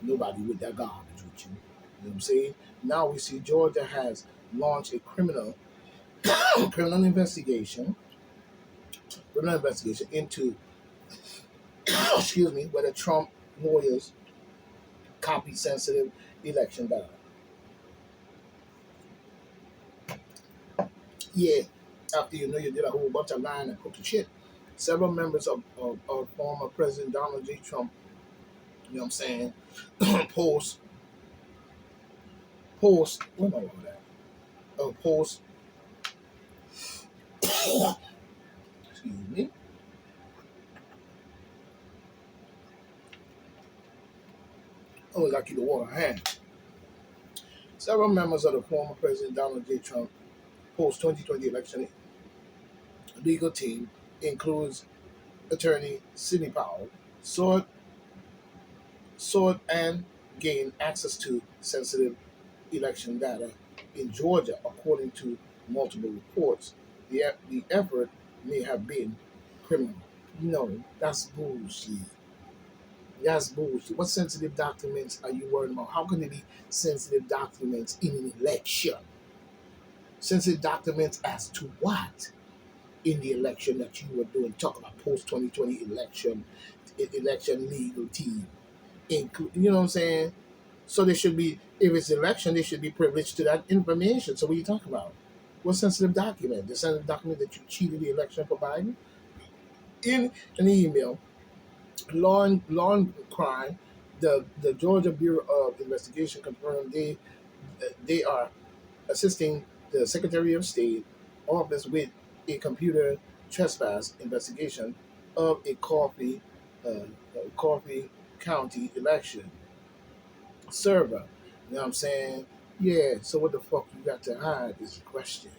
Nobody with that garbage with you. You know what I'm saying? Now we see Georgia has launched a criminal investigation into excuse me, whether Trump lawyers copied sensitive election data. Yeah, after you know you did a whole bunch of lying and crooked shit. Several members of former President Donald J. Trump, you know what I'm saying, post what am I with that? Post excuse me. Oh, I got to keep the water in hand. Several members of the former President Donald J. Trump post 2020 election legal team includes attorney Sidney Powell, sought and gained access to sensitive election data in Georgia, according to multiple reports. The effort may have been criminal. No, that's bullshit. That's bullshit. What sensitive documents are you worried about? How can there be sensitive documents in an election? Sensitive documents as to what? In the election that you were doing, talk about post 2020 election legal team. You know what I'm saying? So they should be, if it's election, they should be privileged to that information. So what are you talking about? What sensitive document? The sensitive document that you cheated the election for Biden? In an email, law and crime, the Georgia Bureau of Investigation confirmed they are assisting the Secretary of State office with a computer trespass investigation of a Coffee County election server. You know what I'm saying? Yeah, so what the fuck you got to hide is the question.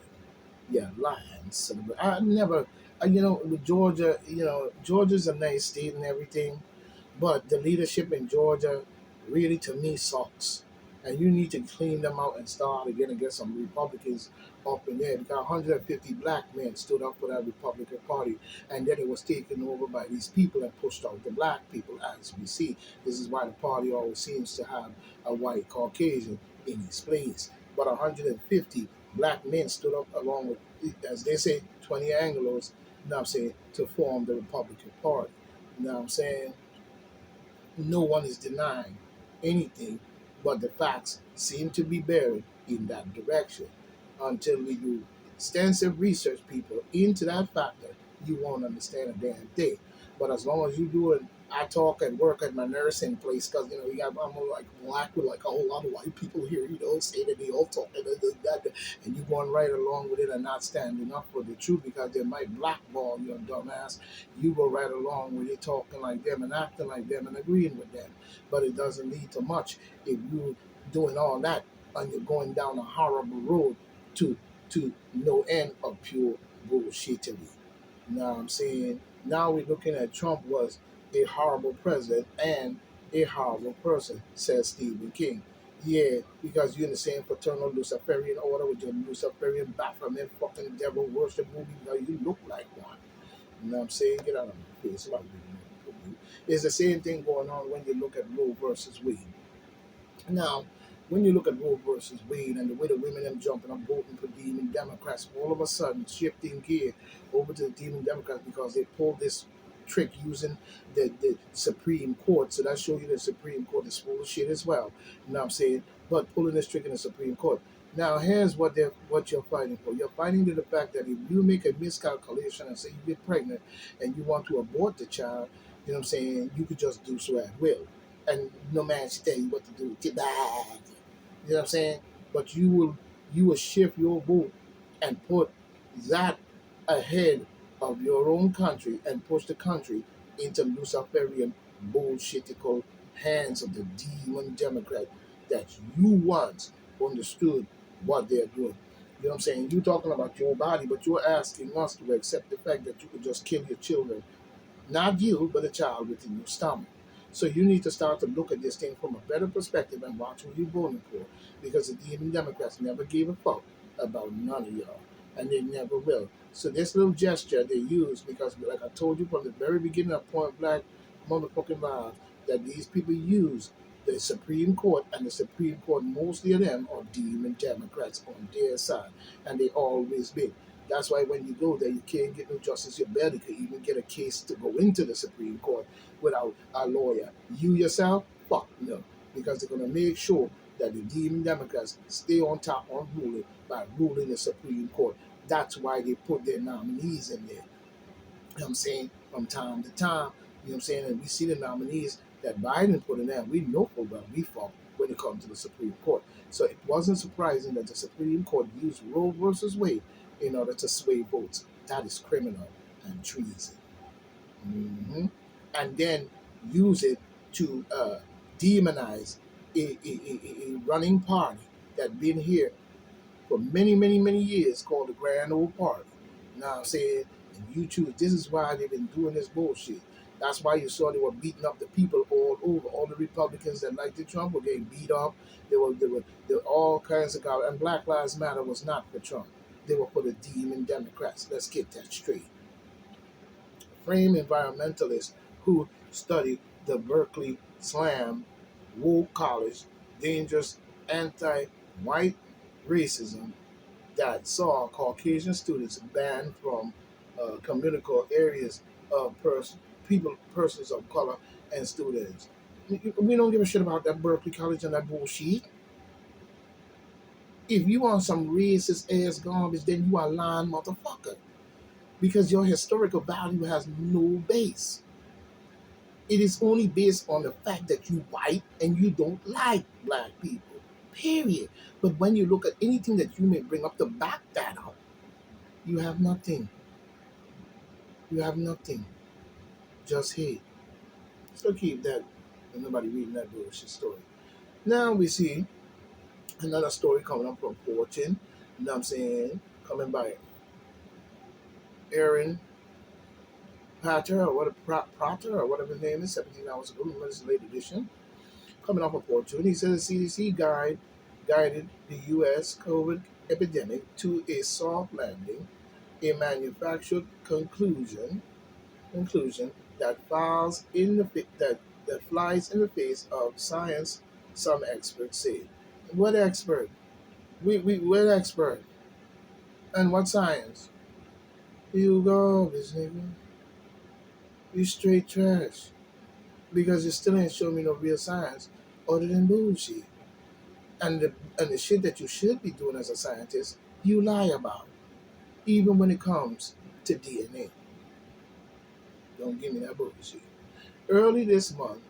Yeah, lying. So I never, with Georgia, Georgia's a nice state and everything, but the leadership in Georgia really, to me, sucks. And you need to clean them out and start again and get some Republicans up in there. Because 150 black men stood up for that Republican Party, and then it was taken over by these people and pushed out the black people, as we see. This is why the party always seems to have a white Caucasian in its place. But 150 black men stood up along with, as they say, 20 Anglos, you know what I'm saying, to form the Republican Party. You know what I'm saying? No one is denying anything, but the facts seem to be bearing in that direction. Until we do extensive research, people, into that factor, you won't understand a damn thing. But as long as you do it, I talk and work at my nursing place because I'm like black with like a whole lot of white people here, saying that they all talk and that, and you going right along with it and not standing up for the truth because they might blackball you, dumbass. You go right along with it, talking like them and acting like them and agreeing with them. But it doesn't lead to much if you're doing all that and you're going down a horrible road to no end of pure bullshittery. You know what I'm saying? Now we're looking at Trump was a horrible president and a horrible person, says Stephen King. Yeah, because you're in the same fraternal Luciferian order with your Luciferian Baphomet fucking devil worship movie. You look like one. You know what I'm saying? Get out of my face. It's the same thing going on when you look at Roe versus Wade. Now, when you look at Roe versus Wade and the way the women are jumping up voting for Demon Democrats, all of a sudden shifting gear over to the Demon Democrats because they pulled this trick using the Supreme Court. So that shows you the Supreme Court is full of shit as well. You know what I'm saying? But pulling this trick in the Supreme Court. Now here's what you're fighting for. You're fighting to the fact that if you make a miscalculation and say you get pregnant and you want to abort the child, you know what I'm saying, you could just do so at will. And no man should tell you what to do. Get back. You know what I'm saying? But you will shift your vote and put that ahead of your own country and push the country into Luciferian bullshitical hands of the demon Democrat that you once understood what they're doing. You know what I'm saying? You're talking about your body, but you're asking us to accept the fact that you could just kill your children. Not you, but a child within your stomach. So you need to start to look at this thing from a better perspective and watch who you're voting for. Because the even Democrats never gave a fuck about none of y'all. And they never will. So this little gesture they use, because like I told you from the very beginning of Point Blank motherfucking live, that these people use the Supreme Court, and the Supreme Court, mostly of them are demon Democrats on their side, and they always been. That's why when you go there, you can't get no justice. You barely could even get a case to go into the Supreme Court without a lawyer. You yourself, fuck no, because they're gonna make sure that the demon Democrats stay on top on ruling by ruling the Supreme Court. That's why they put their nominees in there. You know what I'm saying? From time to time, you know what I'm saying? And we see the nominees that Biden put in there. We know full well we fought when it comes to the Supreme Court. So it wasn't surprising that the Supreme Court used Roe versus Wade in order to sway votes. That is criminal and treason. And then use it to demonize a running party that been here for many, many, many years called the Grand Old Party. You know what I'm saying? And you choose. This is why they've been doing this bullshit. That's why you saw they were beating up the people all over. All the Republicans that liked the Trump were getting beat up. There were all kinds of guys. And Black Lives Matter was not for Trump. They were for the demon Democrats. Let's get that straight. Frame environmentalists who study the Berkeley Slam, woke college, dangerous anti-white racism that saw Caucasian students banned from communal areas of persons of color, and students. We don't give a shit about that Berkeley College and that bullshit. If you want some racist ass garbage, then you are a lying motherfucker. Because your historical value has no base. It is only based on the fact that you white and you don't like black people. Period. But when you look at anything that you may bring up to back that up, you have nothing. You have nothing. Just hate. So keep that. And nobody reading that bullshit story. Now we see another story coming up from Fortune. You know what I'm saying? Coming by Aaron Prater or Prater or whatever his name is, 17 hours ago. Remember, this is late edition. Coming off of Fortune. He says the CDC guided the U.S. COVID epidemic to a soft landing, a manufactured conclusion that that flies in the face of science. Some experts say. What expert? What expert? And what science? You go, this nigga. You straight trash. Because you still ain't showing me no real science other than bullshit. And the shit that you should be doing as a scientist, you lie about. Even when it comes to DNA. Don't give me that bullshit. Early this month,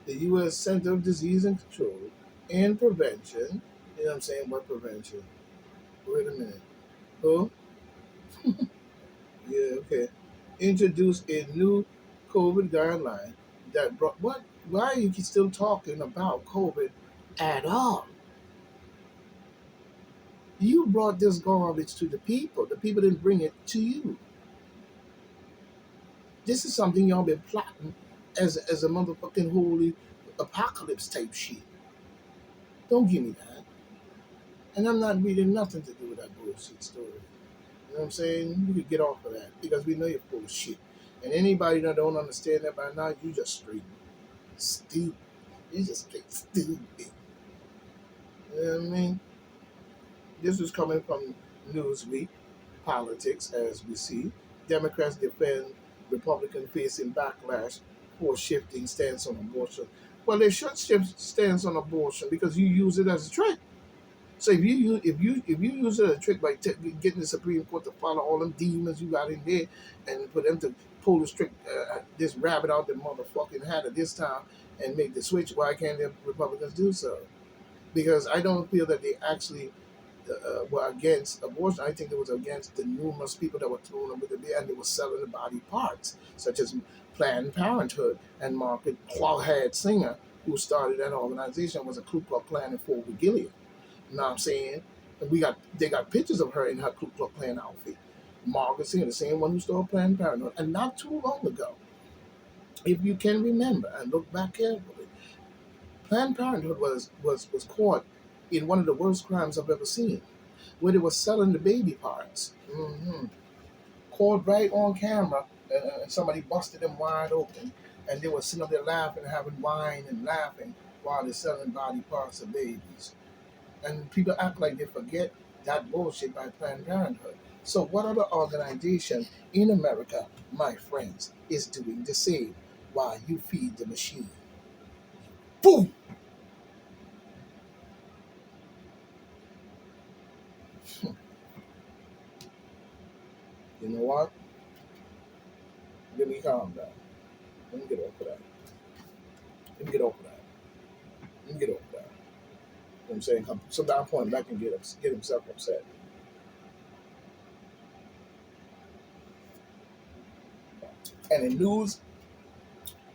the U.S. Center of Disease and Control and Prevention, you know what I'm saying? What prevention? Wait a minute. Oh, yeah, okay. Introduced a new COVID guideline that brought what? Why are you still talking about COVID at all? You brought this garbage to the people. The people didn't bring it to you. This is something y'all been plotting as a motherfucking holy apocalypse type shit. Don't give me that. And I'm not reading nothing to do with that bullshit story. You know what I'm saying? You could get off of that because we know you're full of shit. And anybody that don't understand that by now, you just straight stupid. You just straight stupid. You know what I mean? This is coming from Newsweek, politics, as we see. Democrats defend Republican facing backlash for shifting stance on abortion. Well, they should shift stance on abortion because you use it as a trick. So if you use it as a trick by getting the Supreme Court to follow all them demons you got in there and for them to pull the strict this rabbit out the motherfucking hat at this time and make the switch, why can't the Republicans do so? Because I don't feel that they actually were against abortion. I think it was against the numerous people that were thrown over the bed and they were selling the body parts, such as Planned Parenthood and Margaret Quallhead Singer, who started that organization, was a Ku Klux Klan in Fort Gilead. You know what I'm saying? And they got pictures of her in her Ku Klux Klan outfit. Margaret Singer, the same one who started Planned Parenthood. And not too long ago, if you can remember and look back carefully, Planned Parenthood was caught in one of the worst crimes I've ever seen, where they were selling the baby parts. Caught right on camera, and somebody busted them wide open, and they were sitting up there laughing, having wine and laughing, while they're selling body parts of babies. And people act like they forget that bullshit by Planned Parenthood. So, what other organization in America, my friends, is doing the same while you feed the machine? Boom! You know what? Let me calm down. Let me get off of that. Let me get off of that. Let me get off of that. You know what I'm saying? Sometimes I point back and get himself upset. And in news,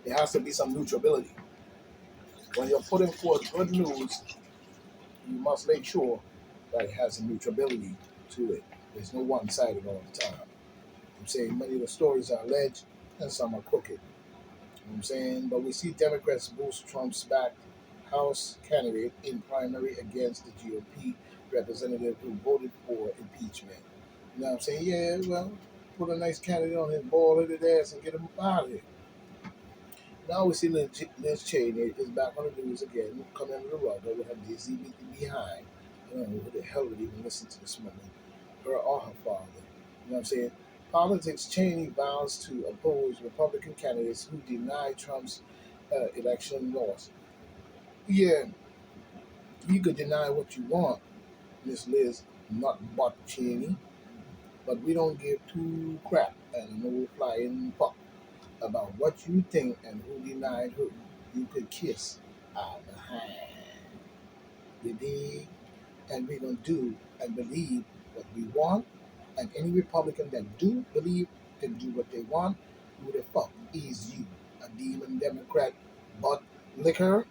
there has to be some neutrality. When you're putting forth good news, you must make sure that it has a neutrality to it. There's no one sided all the time. I'm saying many of the stories are alleged and some are crooked. You know what I'm saying? But we see Democrats boost Trump's backed House candidate in primary against the GOP representative who voted for impeachment. You know what I'm saying? Yeah, well, put a nice candidate on his ball headed ass and get him out of here. Now we see Liz Cheney is back on the news again, coming under the rug with her dizzy behind. I don't know who the hell would even listen to this woman, her or her father. You know what I'm saying? Politics, Cheney vows to oppose Republican candidates who deny Trump's election loss. Yeah, you could deny what you want, Miss Liz, not but Cheney, but we don't give two crap and no flying fuck about what you think and who denied who. You could kiss our behind. You dig? And we're gonna do and believe what we want. And any Republican that do believe can do what they want, who the fuck is you? A demon Democrat butt liquor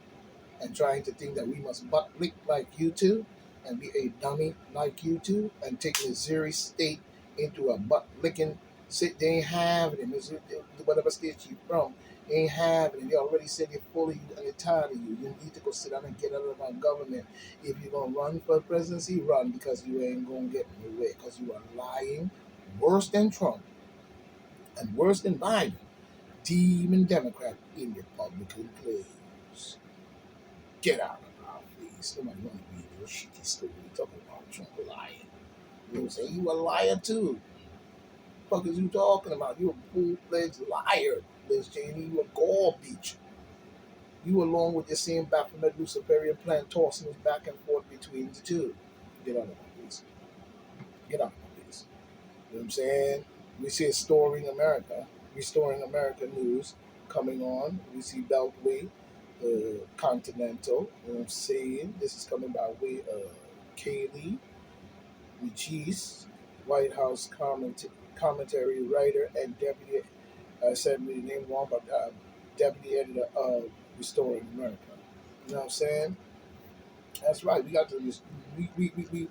and trying to think that we must butt lick like you two and be a dummy like you two and take Missouri State into a butt licking sit. They ain't having it. Missouri, whatever state you from, they ain't having it. They already said they're full of you and they're tired of you. You need to go sit down and get out of our government. If you're gonna run for presidency, run because you ain't gonna get nowhere because you are lying worse than Trump and worse than Biden. Demon Democrat in Republican clothes. Get out of our face. Nobody want to read your shitty story talking about Trump lying. You know what I'm saying? You a liar too. What the fuck is you talking about? You a full-fledged liar, Liz Cheney. You a garbage. You along with the same Baphomet Luciferian plan tossing us back and forth between the two. Get out of my face. Get out of my face. You know what I'm saying? We see Restoring America news coming on. We see Beltway, Continental. You know what I'm saying? This is coming by way of Kaylee, Recheese, White House commentary writer and deputy. I said the name wrong, but deputy editor of Restoring America. You know what I'm saying? That's right. We got to. We